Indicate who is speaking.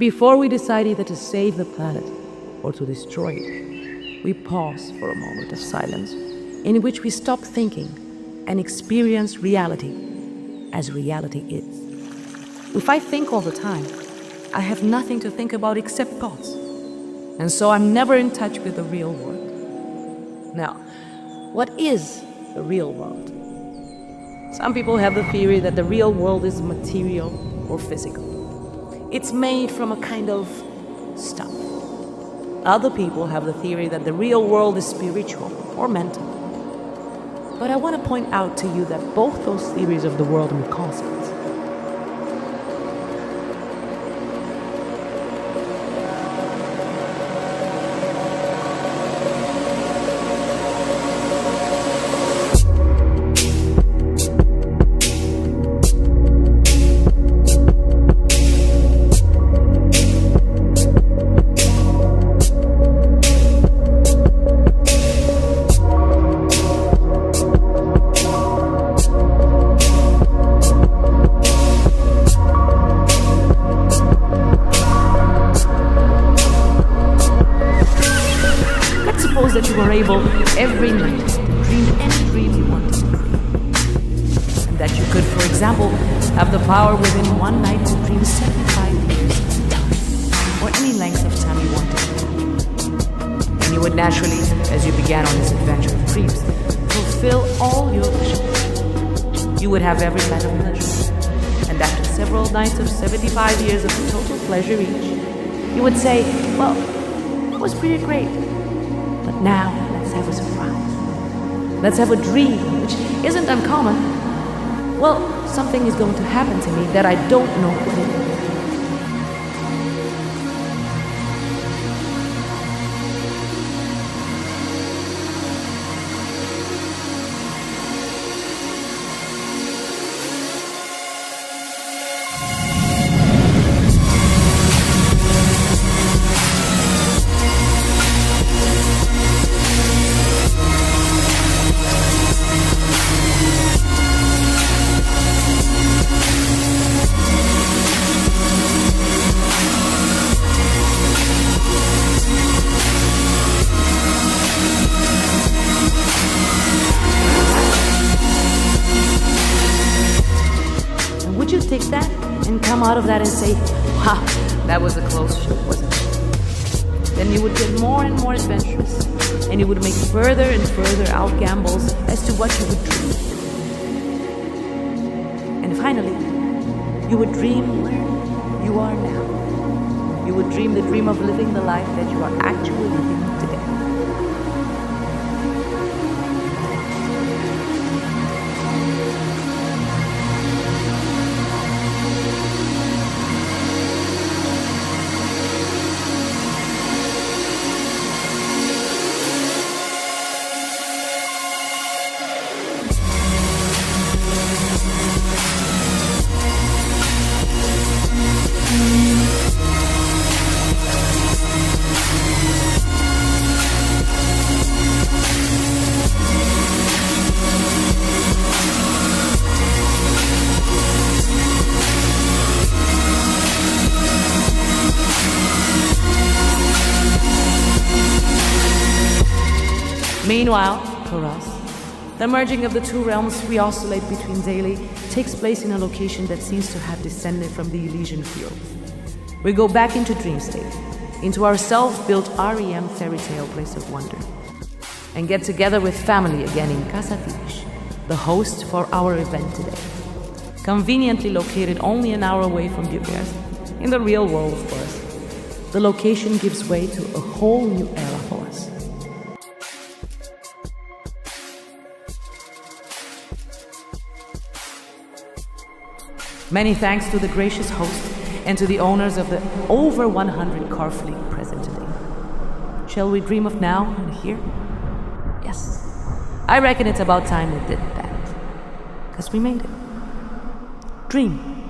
Speaker 1: Before we decide either to save the planet or to destroy it, we pause for a moment of silence in which we stop thinking and experience reality as reality is. If I think all the time, I have nothing to think about except thoughts, and so I'm never in touch with the real world. Now, what is the real world? Some people have the theory that the real world is material or physical. It's made from a kind of stuff. Other people have the theory that the real world is spiritual or mental. But I want to point out to you that both those theories of the world are concepts. That you were able every night to dream any dream you wanted to dream. And that you could, for example, have the power within one night to dream 75 years of time, or any length of time you wanted. And you would naturally, as you began on this adventure of dreams, fulfill all your wishes. You would have every kind of pleasure. And after several nights of 75 years of total pleasure each, you would say, well, it was pretty great. But now, let's have a surprise. Let's have a dream, which isn't uncommon. Well, something is going to happen to me that I don't know what it is. Would you take that and come out of that and say, wow, that was a close shot, wasn't it? Then you would get more and more adventurous, and you would make further and further out gambles as to what you would dream. And finally, you would dream where you are now. You would dream the dream of living the life that you are actually living today. Meanwhile, for us, the merging of the two realms we oscillate between daily takes place in a location that seems to have descended from the Elysian field. We go back into dream state, into our self-built REM fairy tale place of wonder, and get together with family again in Casa Fish, the host for our event today. Conveniently located only an hour away from Bucharest, in the real world of course, the location gives way to a whole new era for us. Many thanks to the gracious host and to the owners of the over 100 car fleet present today. Shall we dream of now and here? Yes. I reckon it's about time we did that. 'Cause we made it. Dream.